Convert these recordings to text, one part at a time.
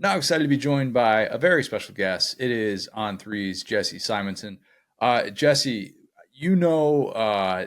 Now excited to be joined by a very special guest. It is On Three's Jesse Simonton. Jesse, you know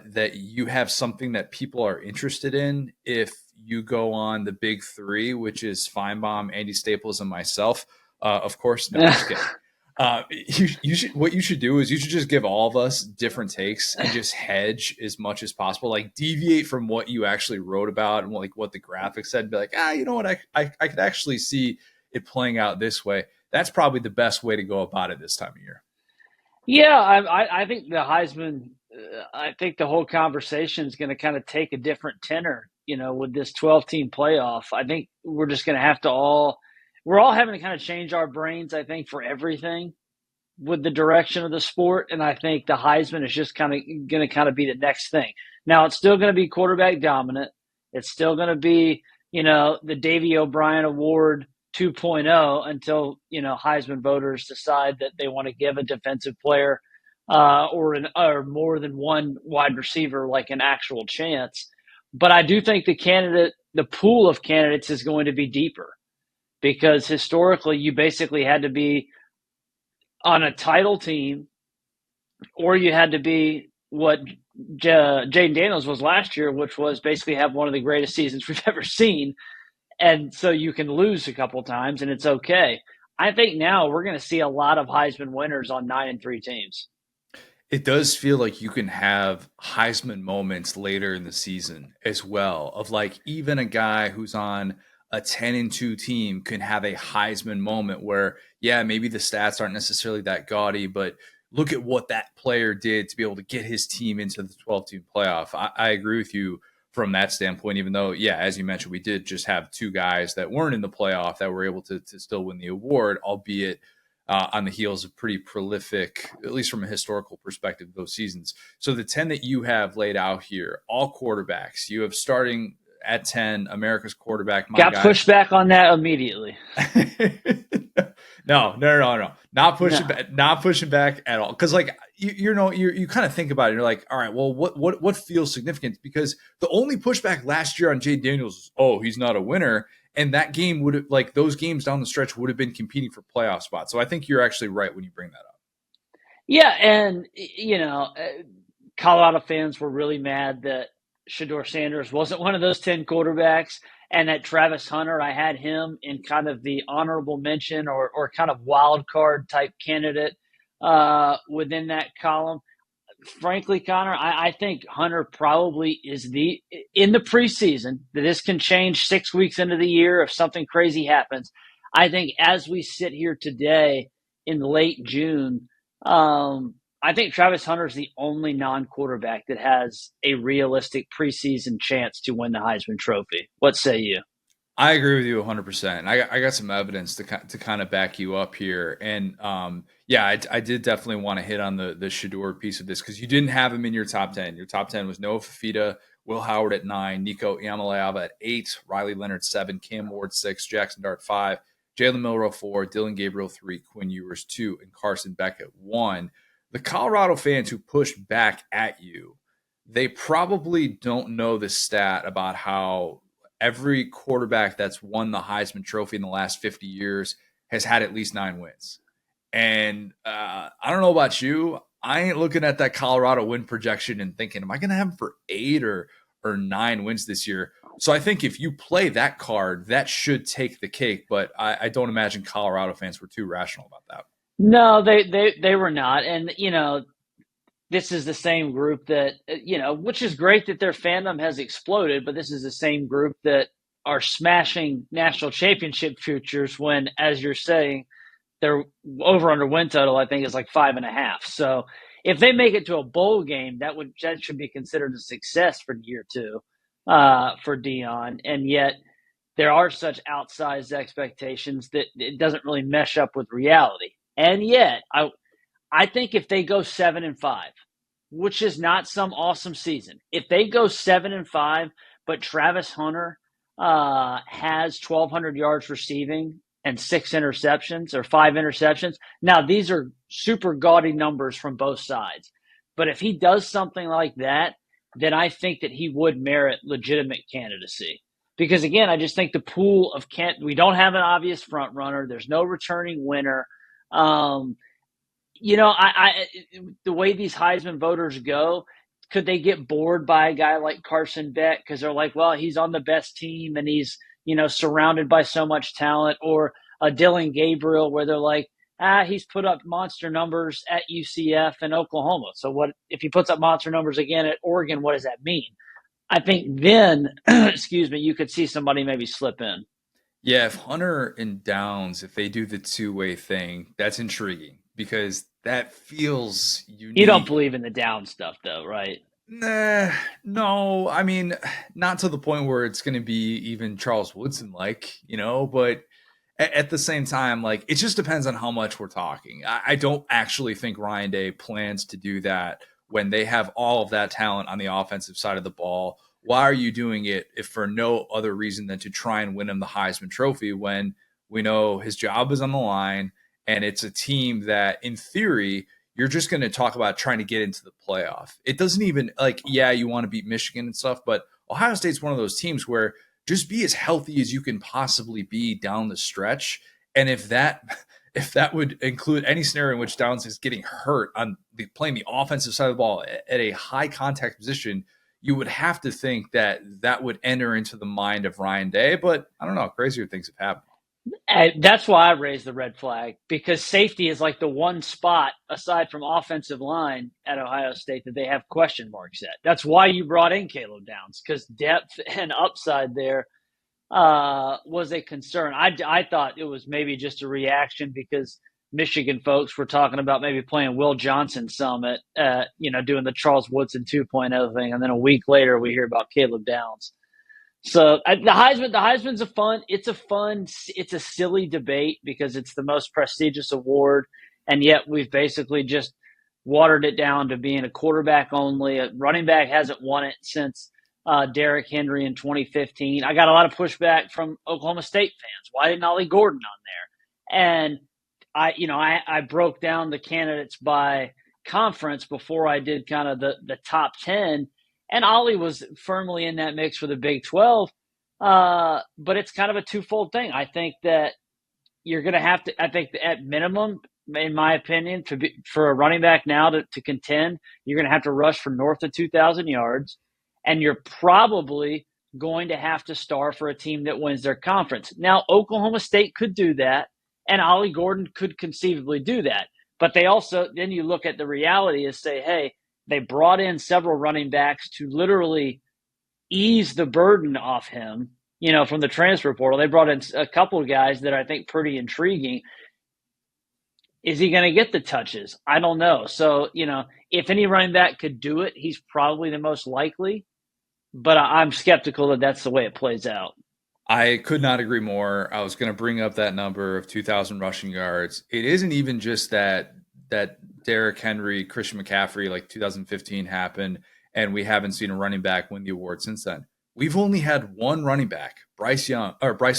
that you have something that people are interested in if you go on the big three, which is Feinbaum, Andy Staples, and myself. Of course, no, just kidding. What you should do is you should just give all of us different takes and just hedge as much as possible. Like deviate from what you actually wrote about and what the graphics said. Be like, you know what? I could actually see it playing out this way. That's probably the best way to go about it this time of year. Yeah, I think the Heisman. I think the whole conversation is going to kind of take a different tenor. With this 12-team playoff, I think we're just going to have to we're all having to kind of change our brains. I think for everything with the direction of the sport, and I think the Heisman is just kind of going to kind of be the next thing. Now it's still going to be quarterback dominant. It's still going to be the Davy O'Brien Award 2.0 until Heisman voters decide that they want to give a defensive player or more than one wide receiver like an actual chance. But I do think the pool of candidates is going to be deeper because historically you basically had to be on a title team or you had to be what Jaden Daniels was last year, which was basically have one of the greatest seasons we've ever seen. And so you can lose a couple times and it's okay. I think now we're going to see a lot of Heisman winners on 9-3 teams. It does feel like you can have Heisman moments later in the season as well, of like even a guy who's on a 10-2 team can have a Heisman moment where, yeah, maybe the stats aren't necessarily that gaudy, but look at what that player did to be able to get his team into the 12-team playoff. I agree with you from that standpoint, even though, yeah, as you mentioned, we did just have two guys that weren't in the playoff that were able to still win the award, albeit on the heels of pretty prolific, at least from a historical perspective, those seasons. So the 10 that you have laid out here, all quarterbacks, you have starting at 10, America's quarterback. Got pushed back on that immediately. No. Not pushing back at all. Because like you kind of think about it. You're like, all right, well, what feels significant? Because the only pushback last year on Jay Daniels is, he's not a winner. And that game would have, like those games down the stretch would have been competing for playoff spots. So I think you're actually right when you bring that up. Yeah, and Colorado fans were really mad that Shedeur Sanders wasn't one of those 10 quarterbacks, and that Travis Hunter, I had him in kind of the honorable mention or kind of wild card type candidate within that column. Frankly, Connor, I think Hunter probably is in the preseason. This can change 6 weeks into the year if something crazy happens. I think as we sit here today in late June, I think Travis Hunter is the only non-quarterback that has a realistic preseason chance to win the Heisman Trophy. What say you? I agree with you 100%. I got some evidence to kind of back you up here. And yeah, I did definitely want to hit on the Shedeur piece of this because you didn't have him in your top 10. Your top 10 was Noah Fafita, Will Howard at 9, Nico Iamaleava at 8, Riley Leonard 7, Cam Ward 6, Jackson Dart 5, Jalen Milroe 4, Dylan Gabriel 3, Quinn Ewers 2, and Carson Beck at 1. The Colorado fans who pushed back at you, they probably don't know the stat about how every quarterback that's won the Heisman Trophy in the last 50 years has had at least 9 wins. And I don't know about you. I ain't looking at that Colorado win projection and thinking, am I going to have him for 8 or 9 wins this year? So I think if you play that card, that should take the cake. But I don't imagine Colorado fans were too rational about that. No, they were not. And, this is the same group that, which is great that their fandom has exploded, but this is the same group that are smashing national championship futures when, as you're saying, their over under win total, I think, is like 5.5. So if they make it to a bowl game, that should be considered a success for year 2 for Dion. And yet there are such outsized expectations that it doesn't really mesh up with reality. And yet I think if they go 7-5, which is not some awesome season, if they go 7-5, but Travis Hunter has 1,200 yards receiving and 6 interceptions or 5 interceptions. Now, these are super gaudy numbers from both sides. But if he does something like that, then I think that he would merit legitimate candidacy. because again, I just think the pool of we don't have an obvious front runner. There's no returning winner. Um, the way these Heisman voters go, could they get bored by a guy like Carson Beck because they're like, well, he's on the best team and he's surrounded by so much talent, or a Dylan Gabriel where they're like, he's put up monster numbers at UCF and Oklahoma. So what if he puts up monster numbers again at Oregon? What does that mean? I think then, excuse me, you could see somebody maybe slip in. Yeah, if Hunter and Downs, if they do the two-way thing, that's intriguing because that feels You don't unique. believe in the down stuff, though, right? Nah, no, I mean, not to the point where it's going to be even Charles Woodson like, but at the same time, like, it just depends on how much we're talking. I don't actually think Ryan Day plans to do that when they have all of that talent on the offensive side of the ball. Why are you doing it if for no other reason than to try and win him the Heisman Trophy when we know his job is on the line and it's a team that, in theory, you're just going to talk about trying to get into the playoff. It doesn't even like, yeah, you want to beat Michigan and stuff, but Ohio State's one of those teams where just be as healthy as you can possibly be down the stretch. And if that would include any scenario in which Downs is getting hurt on playing the offensive side of the ball at a high contact position, you would have to think that that would enter into the mind of Ryan Day. But I don't know, crazier things have happened. And that's why I raised the red flag, because safety is like the one spot aside from offensive line at Ohio State that they have question marks at. That's why you brought in Caleb Downs, because depth and upside there was a concern. I thought it was maybe just a reaction because Michigan folks were talking about maybe playing Will Johnson some at, doing the Charles Woodson 2.0 thing. And then a week later, we hear about Caleb Downs. So the Heisman's it's a silly debate because it's the most prestigious award, and yet we've basically just watered it down to being a quarterback only. A running back hasn't won it since Derrick Henry in 2015. I got a lot of pushback from Oklahoma State fans. Why didn't Ollie Gordon on there? And I broke down the candidates by conference before I did kind of the top 10, and Ollie was firmly in that mix for the Big 12. But it's kind of a twofold thing. I think that you're going to have to, I think at minimum, in my opinion, for a running back now to contend, you're going to have to rush for north of 2,000 yards. And you're probably going to have to star for a team that wins their conference. Now, Oklahoma State could do that, and Ollie Gordon could conceivably do that. But they also, then you look at the reality is say, hey, they brought in several running backs to literally ease the burden off him, from the transfer portal. They brought in a couple of guys that I think pretty intriguing. Is he going to get the touches? I don't know. So, if any running back could do it, he's probably the most likely. But I'm skeptical that that's the way it plays out. I could not agree more. I was going to bring up that number of 2,000 rushing yards. It isn't even just that Derrick Henry, Christian McCaffrey, like 2015 happened, and we haven't seen a running back win the award since then. We've only had one running back, Bryce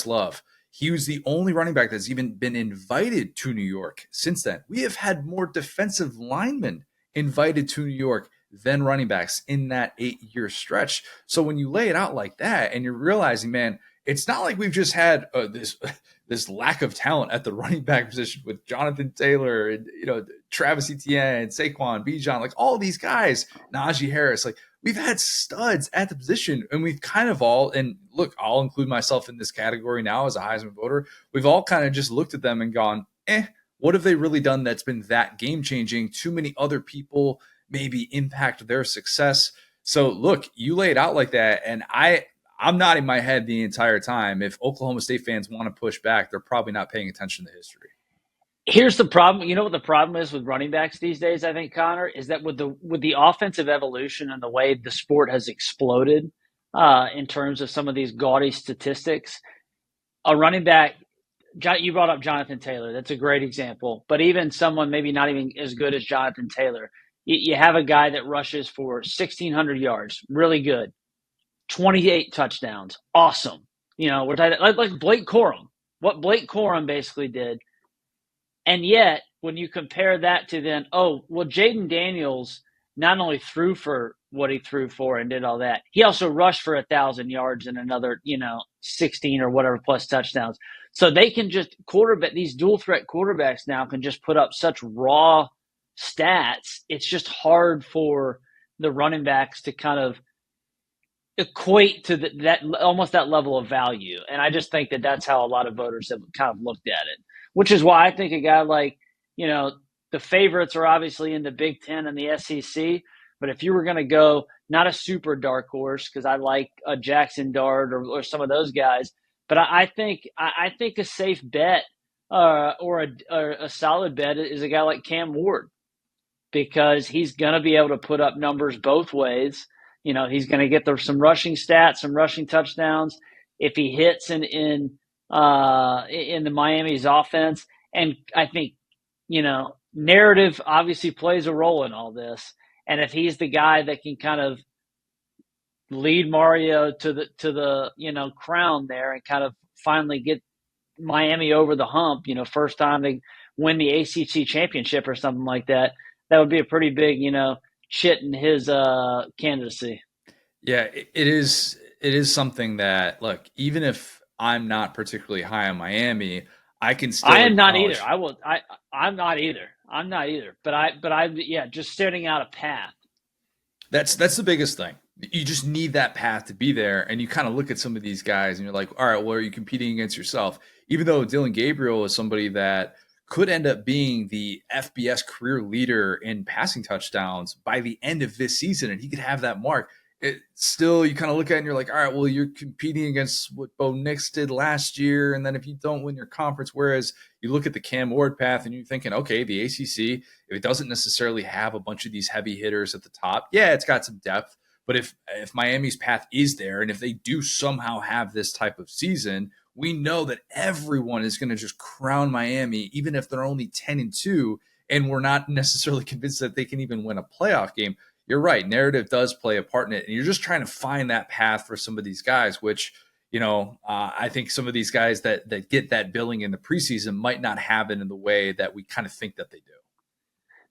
Love. He was the only running back that's even been invited to New York since then. We have had more defensive linemen invited to New York than running backs in that 8-year stretch. So when you lay it out like that and you're realizing, man, it's not like we've just had this lack of talent at the running back position with Jonathan Taylor and Travis Etienne, Saquon, Bijan, like all these guys, Najee Harris. Like we've had studs at the position, and we've kind of all, and look, I'll include myself in this category now as a Heisman voter. We've all kind of just looked at them and gone, what have they really done that's been that game changing? Too many other people maybe impact their success. So look, you lay it out like that, and I'm nodding my head the entire time. If Oklahoma State fans want to push back, they're probably not paying attention to history. Here's the problem. You know what the problem is with running backs these days, I think, Connor, is that with the offensive evolution and the way the sport has exploded in terms of some of these gaudy statistics, a running back, you brought up Jonathan Taylor. That's a great example. But even someone maybe not even as good as Jonathan Taylor, you have a guy that rushes for 1,600 yards, really good, 28 touchdowns, awesome. We're talking like Blake Corum, what Blake Corum basically did. And yet, when you compare that to then, Jaden Daniels not only threw for what he threw for and did all that, he also rushed for 1,000 yards and another, 16 or whatever plus touchdowns. So they can just quarterback these dual threat quarterbacks now can just put up such raw stats. It's just hard for the running backs to kind of equate to that almost that level of value. And I just think that that's how a lot of voters have kind of looked at it, which is why I think a guy like, the favorites are obviously in the Big Ten and the SEC. But if you were going to go, not a super dark horse, because I like a Jackson Dart or some of those guys, but I think a safe bet or a solid bet is a guy like Cam Ward, because he's going to be able to put up numbers both ways. He's going to get some rushing stats, some rushing touchdowns if he hits in the Miami's offense. And I think, narrative obviously plays a role in all this. And if he's the guy that can kind of lead Mario to the crown there and kind of finally get Miami over the hump, first time they win the ACC championship or something like that, that would be a pretty big, chit in his candidacy. Yeah, it is. It is something that, look, even if I'm not particularly high on Miami, I can still I am not either. acknowledge I'm not either. I'm not either. Yeah, just setting out a path. that's the biggest thing. You just need that path to be there, and you kind of look at some of these guys, and you're like, all right, well, are you competing against yourself? Even though Dylan Gabriel is somebody that could end up being the FBS career leader in passing touchdowns by the end of this season, and he could have that mark. It still, you kind of look at it and you're like, all right, well, you're competing against what Bo Nix did last year, and then if you don't win your conference, whereas you look at the Cam Ward path and you're thinking, okay, the ACC, if it doesn't necessarily have a bunch of these heavy hitters at the top, yeah, it's got some depth, but if Miami's path is there, and if they do somehow have this type of season, we know that everyone is going to just crown Miami, even if they're only 10-2, and we're not necessarily convinced that they can even win a playoff game. You're right. Narrative does play a part in it. And you're just trying to find that path for some of these guys, which, I think some of these guys that get that billing in the preseason might not have it in the way that we kind of think that they do.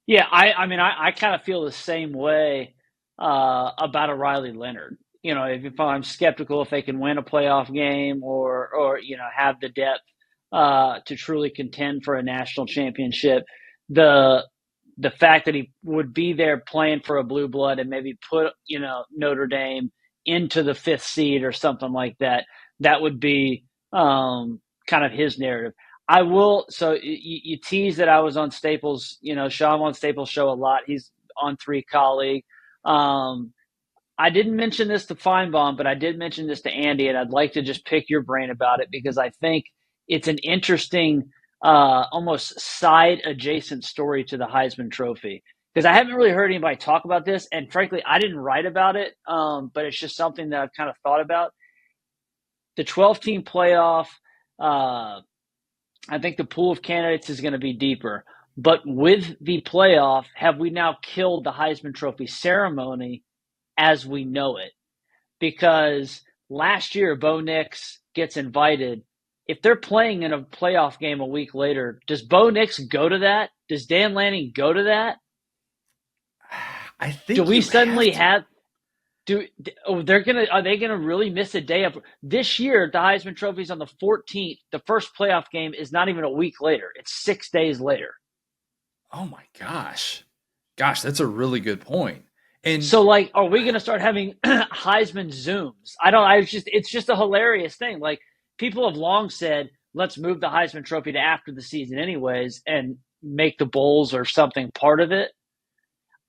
Yeah, I mean, I kind of feel the same way about a Riley Leonard. If I'm skeptical if they can win a playoff game or have the depth to truly contend for a national championship, the fact that he would be there playing for a blue blood and maybe put Notre Dame into the fifth seed or something like that, that would be kind of his narrative. I will. So you tease that I was on Staples, show. I'm on Staples' show a lot. He's on Three Colleague. I didn't mention this to Feinbaum, but I did mention this to Andy, and I'd like to just pick your brain about it because I think it's an interesting, almost side adjacent story to the Heisman Trophy. Because I haven't really heard anybody talk about this, and frankly, I didn't write about it, but it's just something that I've kind of thought about. The 12-team playoff, I think the pool of candidates is going to be deeper. But with the playoff, have we now killed the Heisman Trophy ceremony as we know it? Because last year, Bo Nix gets invited. If they're playing in a playoff game a week later, does Bo Nix go to that? Does Dan Lanning go to that? I think Do we suddenly have are they gonna really miss a day of this year? The Heisman Trophy is on the 14th. The first playoff game is not even a week later. It's 6 days later. Oh my gosh. Gosh, that's a really good point. And so, are we going to start having Heisman Zooms? It's just a hilarious thing. Like, people have long said, let's move the Heisman Trophy to after the season anyways and make the bowls or something part of it.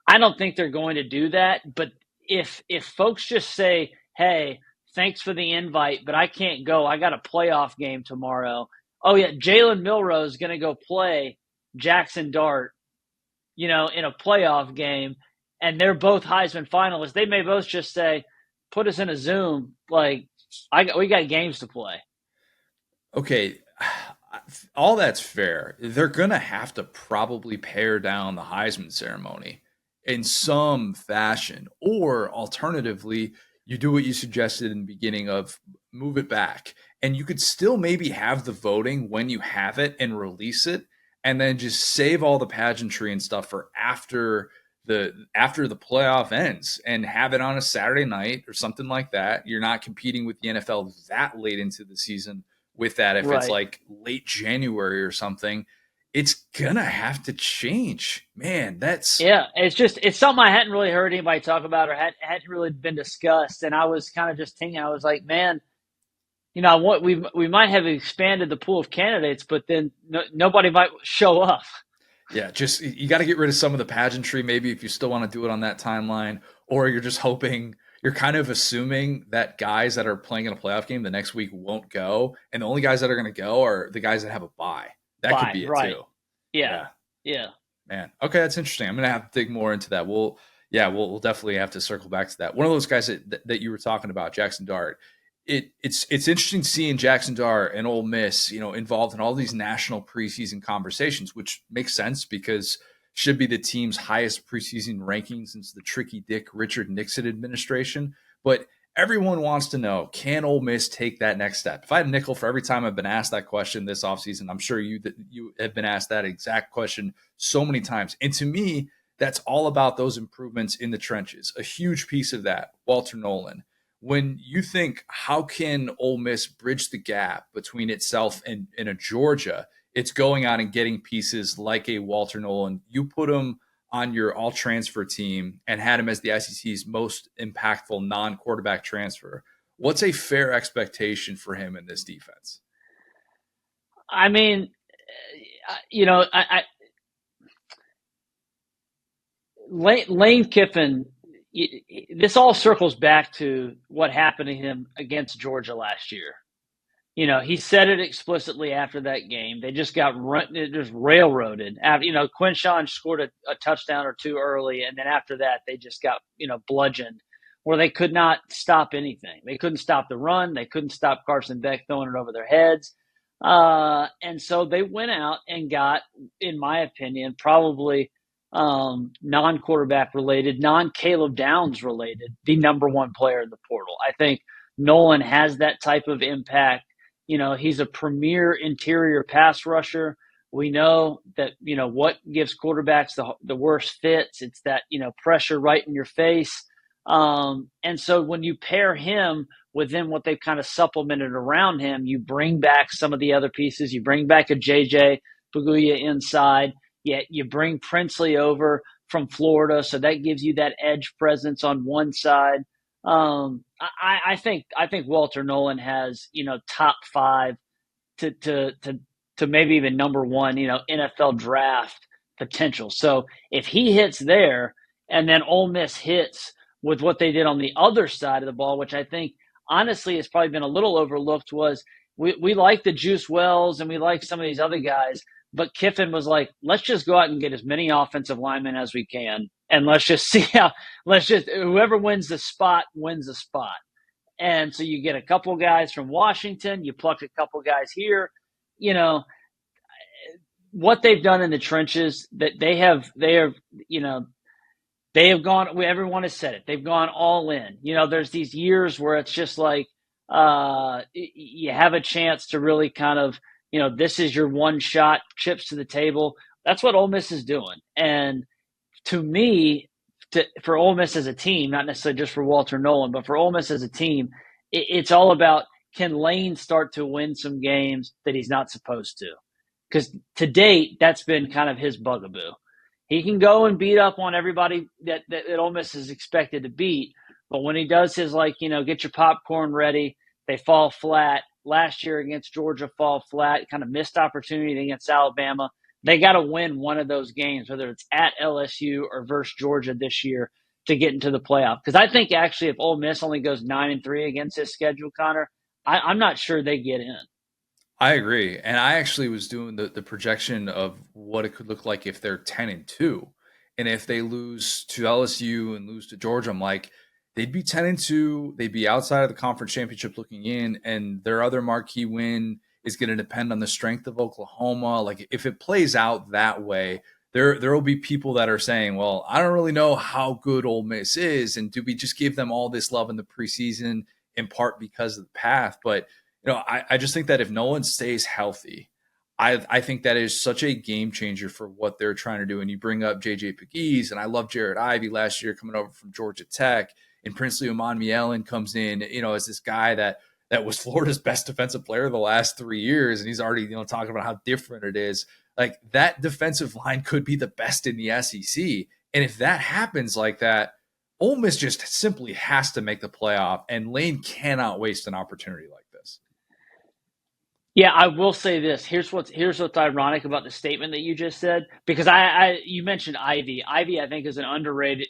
I don't think they're going to do that. But if folks just say, hey, thanks for the invite, but I can't go. I got a playoff game tomorrow. Oh, yeah, Jalen Milroe is going to go play Jackson Dart, in a playoff game, and they're both Heisman finalists. They may both just say, put us in a Zoom. We got games to play. Okay, all that's fair. They're going to have to probably pare down the Heisman ceremony in some fashion, or alternatively, you do what you suggested in the beginning of move it back, and you could still maybe have the voting when you have it and release it, and then just save all the pageantry and stuff for after the after the playoff ends and have it on a Saturday night or something like that. You're not competing with the NFL that late into the season with that. If it's Right. like late January or something, it's gonna have to change. Man, that's Yeah, it's something I hadn't really heard anybody talk about or hadn't really been discussed, and I was kind of just thinking, I was like, man, what we might have expanded the pool of candidates, but then nobody might show up. yeah, just you got to get rid of some of the pageantry, maybe if you still want to do it on that timeline, or you're just hoping you're kind of assuming that guys that are playing in a playoff game the next week won't go, and the only guys that are going to go are the guys that have a bye. That could Bye. be it Right. too. Yeah. Yeah, Yeah. man. Okay, that's interesting. I'm gonna have to dig more into that. We'll definitely have to circle back to that. One of those guys that you were talking about, Jackson Dart. It's interesting seeing Jackson Dart and Ole Miss, involved in all these national preseason conversations, which makes sense because should be the team's highest preseason ranking since the Tricky Dick Richard Nixon administration. But everyone wants to know, can Ole Miss take that next step? If I had a nickel for every time I've been asked that question this offseason, I'm sure you have been asked that exact question so many times. And to me, that's all about those improvements in the trenches. A huge piece of that, Walter Nolen. When you think, how can Ole Miss bridge the gap between itself and a Georgia? It's going out and getting pieces like a Walter Nolen. You put him on your all transfer team and had him as the SEC's most impactful non-quarterback transfer. What's a fair expectation for him in this defense? I mean, Lane Kiffin. This all circles back to what happened to him against Georgia last year. He said it explicitly after that game. They just got just railroaded. Quinshawn scored a touchdown or two early, and then after that, they just got bludgeoned, where they could not stop anything. They couldn't stop the run. They couldn't stop Carson Beck throwing it over their heads. And so they went out and got, in my opinion, probably non-quarterback related, non-Caleb Downs related, the number one player in the portal. I think Nolen has that type of impact. He's a premier interior pass rusher. We know that, what gives quarterbacks the worst fits. It's that, pressure right in your face. And so when you pair him with then what they've kind of supplemented around him, you bring back some of the other pieces. You bring back a JJ Paguya inside. Yet you bring Princely over from Florida, so that gives you that edge presence on one side. I think Walter Nolen has top five to maybe even number one NFL draft potential. So if he hits there, and then Ole Miss hits with what they did on the other side of the ball, which I think honestly has probably been a little overlooked, was we like the Juice Wells and we like some of these other guys. But Kiffin was like, let's just go out and get as many offensive linemen as we can. And let's just see whoever wins the spot wins the spot. And so you get a couple guys from Washington, you pluck a couple guys here. What they've done in the trenches, that they have gone, everyone has said it, they've gone all in. There's these years where it's just like, you have a chance to really kind of, this is your one shot, chips to the table. That's what Ole Miss is doing. And to me, for Ole Miss as a team, not necessarily just for Walter Nolen, but for Ole Miss as a team, it's all about, can Lane start to win some games that he's not supposed to? Because to date, that's been kind of his bugaboo. He can go and beat up on everybody that Ole Miss is expected to beat, but when he does his, get your popcorn ready, they fall flat. Last year against Georgia, fall flat, kind of missed opportunity against Alabama. They got to win one of those games, whether it's at LSU or versus Georgia this year, to get into the playoff. Because I think actually if Ole Miss only goes 9-3 against his schedule, Connor, I'm not sure they get in. I agree. And I actually was doing the projection of what it could look like if they're 10-2. And if they lose to LSU and lose to Georgia, I'm like, they'd be 10-2. They'd be outside of the conference championship looking in, and their other marquee win is going to depend on the strength of Oklahoma. Like, if it plays out that way, there will be people that are saying, well, I don't really know how good Ole Miss is, and do we just give them all this love in the preseason in part because of the path? But I just think that if Nolen stays healthy, I think that is such a game changer for what they're trying to do. And you bring up JJ Pegues, and I love Jared Ivey last year coming over from Georgia Tech, and Princely Umanmielen comes in, as this guy that was Florida's best defensive player the last 3 years, and he's already talking about how different it is. Like, that defensive line could be the best in the SEC, and if that happens like that, Ole Miss just simply has to make the playoff, and Lane cannot waste an opportunity like this. Yeah, I will say this. Here's what's ironic about the statement that you just said, because you mentioned Ivy. Ivy, I think, is an underrated.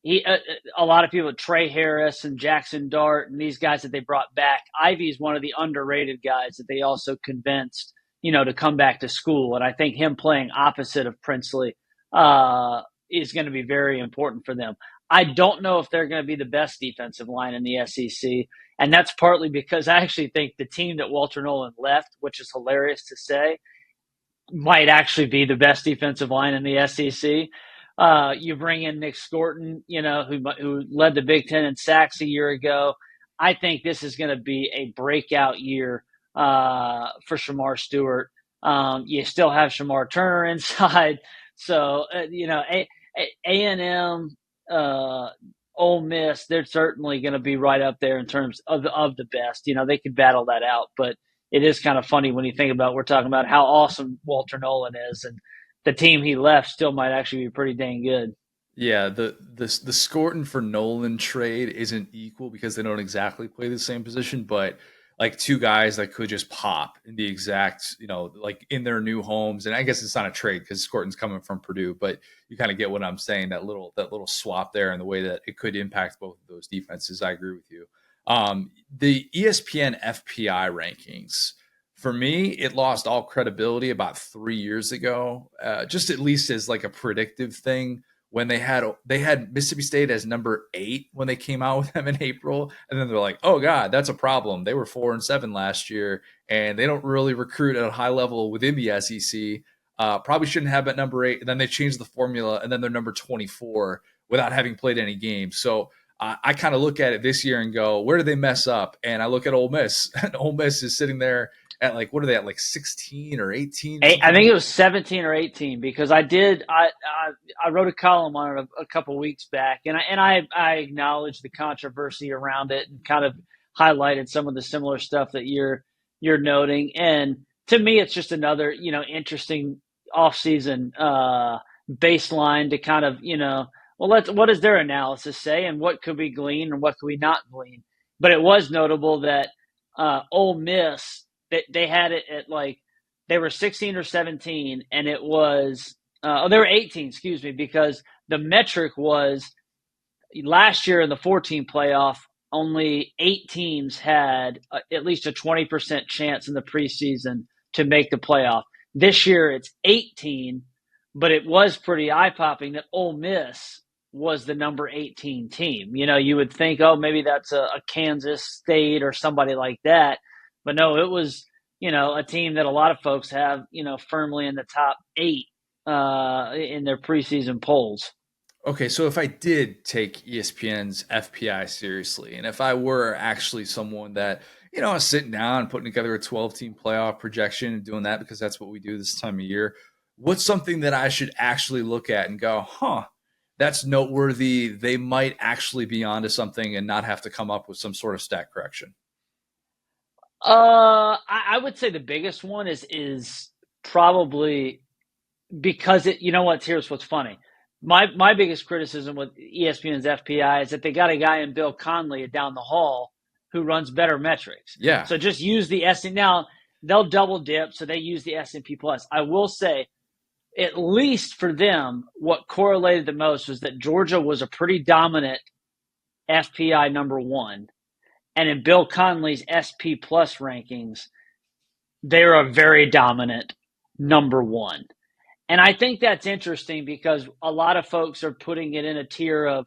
A lot of people, Trey Harris and Jackson Dart and these guys that they brought back. Ivy is one of the underrated guys that they also convinced, to come back to school. And I think him playing opposite of Princely is going to be very important for them. I don't know if they're going to be the best defensive line in the SEC. And that's partly because I actually think the team that Walter Nolen left, which is hilarious to say, might actually be the best defensive line in the SEC. You bring in Nick Scorton, who led the Big Ten in sacks a year ago. I think this is going to be a breakout year for Shamar Stewart. You still have Shamar Turner inside. So, A&M, Ole Miss, they're certainly going to be right up there in terms of the best. They could battle that out, but it is kind of funny when you think about, we're talking about how awesome Walter Nolen is, and the team he left still might actually be pretty dang good. Yeah, the Scorton for Nolen trade isn't equal because they don't exactly play the same position, but like two guys that could just pop in the exact, like in their new homes. And I guess it's not a trade because Scorton's coming from Purdue, but you kind of get what I'm saying, that little swap there and the way that it could impact both of those defenses. I agree with you. The ESPN FPI rankings, for me, it lost all credibility about 3 years ago, just at least as like a predictive thing, when they had Mississippi State as number 8 when they came out with them in April, and then they're like, oh God, that's a problem. They were 4-7 last year, and they don't really recruit at a high level within the SEC. Probably shouldn't have at number 8. And then they changed the formula, and then they're number 24 without having played any games. So I kind of look at it this year and go, where did they mess up? And I look at Ole Miss, and Ole Miss is sitting there at like, what are they at, like 16 or 18? I think it was 17 or 18, because I wrote a column on it a couple weeks back, and I acknowledged the controversy around it and kind of highlighted some of the similar stuff that you're noting. And to me, it's just another interesting offseason baseline to kind of what does their analysis say, and what could we glean and what could we not glean. But it was notable that Ole Miss, they had it at like, they were 16 or 17, and it was they were 18, excuse me, because the metric was last year in the 14 playoff, only 8 teams had at least a 20% chance in the preseason to make the playoff. This year it's 18, but it was pretty eye-popping that Ole Miss was the number 18 team. You would think, oh, maybe that's a Kansas State or somebody like that. But no, it was, a team that a lot of folks have, firmly in the top 8 in their preseason polls. Okay, so if I did take ESPN's FPI seriously, and if I were actually someone that, is sitting down and putting together a 12-team playoff projection and doing that because that's what we do this time of year, what's something that I should actually look at and go, that's noteworthy. They might actually be onto something and not have to come up with some sort of stat correction? I would say the biggest one is probably because here's what's funny. My biggest criticism with ESPN's FPI is that they got a guy in Bill Conley down the hall who runs better metrics. Yeah. So just use the S&P. Now they'll double dip, so they use the S&P Plus. I will say, at least for them, what correlated the most was that Georgia was a pretty dominant FPI number 1. And in Bill Conley's SP Plus rankings, they're a very dominant number 1. And I think that's interesting because a lot of folks are putting it in a tier of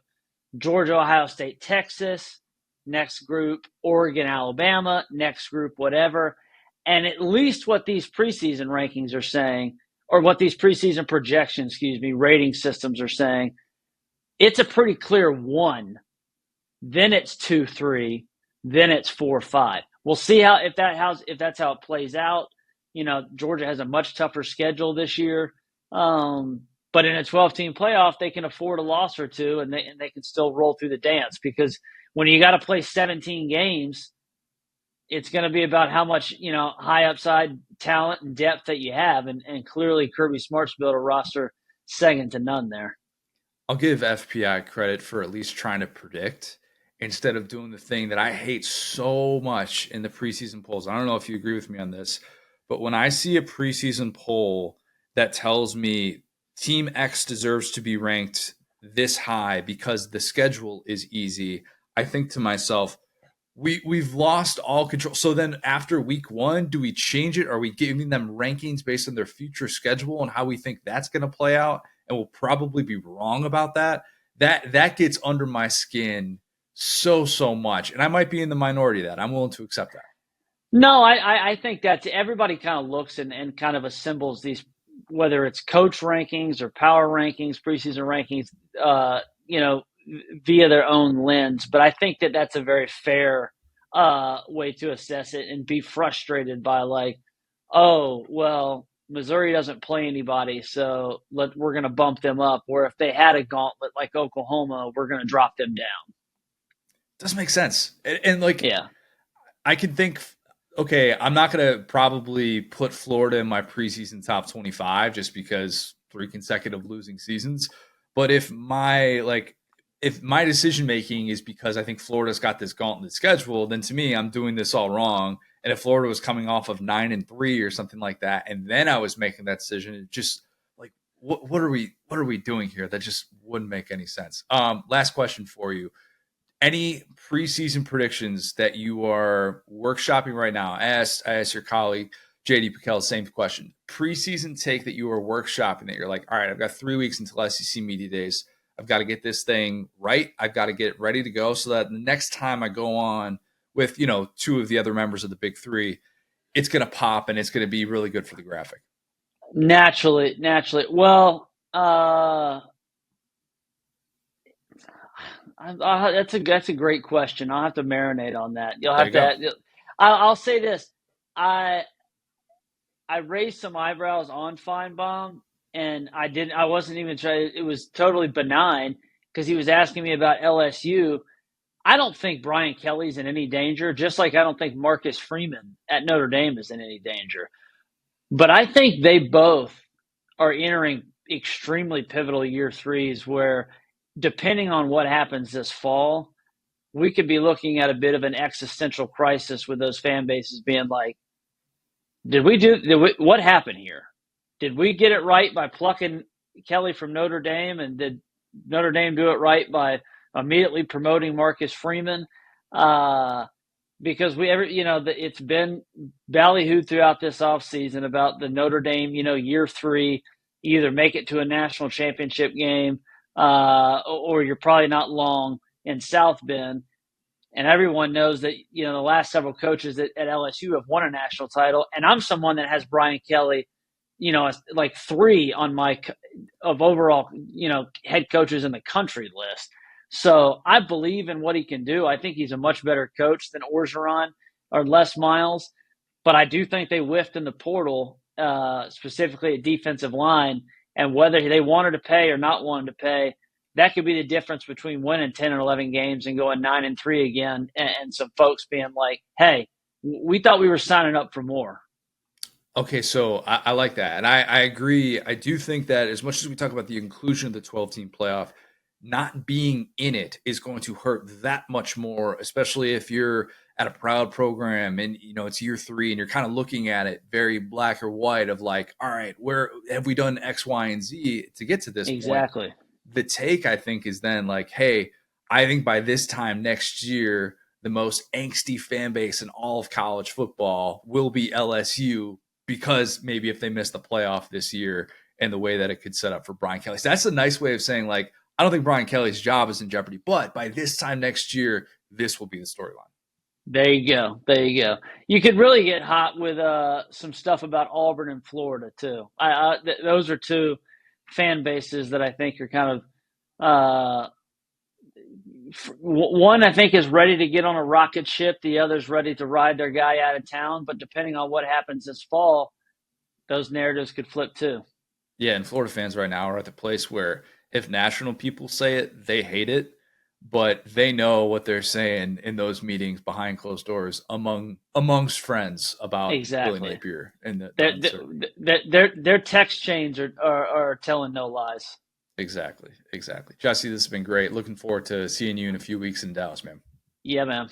Georgia, Ohio State, Texas, next group, Oregon, Alabama, next group, whatever. And at least what these preseason rankings are saying, or what these preseason projections, rating systems are saying, it's a pretty clear 1. Then it's 2, 3. Then it's 4, 5. We'll see if that's how it plays out. Georgia has a much tougher schedule this year. But in a 12-team playoff, they can afford a loss or two, and they can still roll through the dance, because when you got to play 17 games, it's going to be about how much high upside talent and depth that you have, and clearly Kirby Smart's built a roster second to none there. I'll give FPI credit for at least trying to predict instead of doing the thing that I hate so much in the preseason polls. I don't know if you agree with me on this, but when I see a preseason poll that tells me Team X deserves to be ranked this high because the schedule is easy, I think to myself, we've lost all control. So then after week 1, do we change it? Are we giving them rankings based on their future schedule and how we think that's going to play out? And we'll probably be wrong about that. That gets under my skin so much. And I might be in the minority of that. I'm willing to accept that. No, I think that everybody kind of looks and kind of assembles these, whether it's coach rankings or power rankings, preseason rankings, via their own lens. But I think that that's a very fair way to assess it, and be frustrated by like, oh, well, Missouri doesn't play anybody, so we're going to bump them up. Where if they had a gauntlet like Oklahoma, we're going to drop them down. Doesn't make sense. And like, yeah, I can think, okay, I'm not going to probably put Florida in my preseason top 25 just because 3 consecutive losing seasons. But if my decision making is because I think Florida's got this gauntlet schedule, then to me, I'm doing this all wrong. And if Florida was coming off of 9-3 or something like that, and then I was making that decision, it just like, what are we doing here? That just wouldn't make any sense. Last question for you. Any preseason predictions that you are workshopping right now? I asked your colleague, JD Piquel, the same question. Preseason take that you are workshopping that you're like, all right, I've got 3 weeks until SEC Media Days. I've got to get this thing right. I've got to get it ready to go so that the next time I go on with, 2 of the other members of the Big Three, it's going to pop and it's going to be really good for the graphic. Naturally. Well, that's a great question. I'll have to marinate on that. You'll have to. I'll say this. I raised some eyebrows on Feinbaum, and I wasn't even trying. It was totally benign because he was asking me about LSU. I don't think Brian Kelly's in any danger, just like I don't think Marcus Freeman at Notre Dame is in any danger. But I think they both are entering extremely pivotal year 3s where, depending on what happens this fall, we could be looking at a bit of an existential crisis with those fan bases being like, what happened here? Did we get it right by plucking Kelly from Notre Dame? And did Notre Dame do it right by immediately promoting Marcus Freeman? Because it's been ballyhooed throughout this offseason about the Notre Dame, year 3, either make it to a national championship game, or you're probably not long in South Bend. And everyone knows that, the last several coaches at LSU have won a national title. And I'm someone that has Brian Kelly, like 3 on my of overall, head coaches in the country list. So I believe in what he can do. I think he's a much better coach than Orgeron or Les Miles. But I do think they whiffed in the portal, specifically at defensive line. And whether they wanted to pay or not wanted to pay, that could be the difference between winning 10 or 11 games and going 9-3 again, and some folks being like, hey, we thought we were signing up for more. Okay, so I like that. And I agree. I do think that as much as we talk about the inclusion of the 12-team playoff, not being in it is going to hurt that much more, especially if you're at a proud program and, it's year 3 and you're kind of looking at it very black or white of like, all right, where have we done X, Y, and Z to get to this point? Exactly. The take, I think, is then like, hey, I think by this time next year, the most angsty fan base in all of college football will be LSU, because maybe if they miss the playoff this year and the way that it could set up for Brian Kelly. So that's a nice way of saying, like, I don't think Brian Kelly's job is in jeopardy, but by this time next year, this will be the storyline. There you go. You could really get hot with some stuff about Auburn and Florida, too. Those are 2 fan bases that I think are kind of one I think is ready to get on a rocket ship. The other's ready to ride their guy out of town. But depending on what happens this fall, those narratives could flip too. Yeah, and Florida fans right now are at the place where if national people say it, they hate it, but they know what they're saying in those meetings behind closed doors amongst friends about Billy Exactly. Napier and the Their uncertainty. their text chains are telling no lies. Exactly, exactly. Jesse, this has been great. Looking forward to seeing you in a few weeks in Dallas, man. Yeah, man.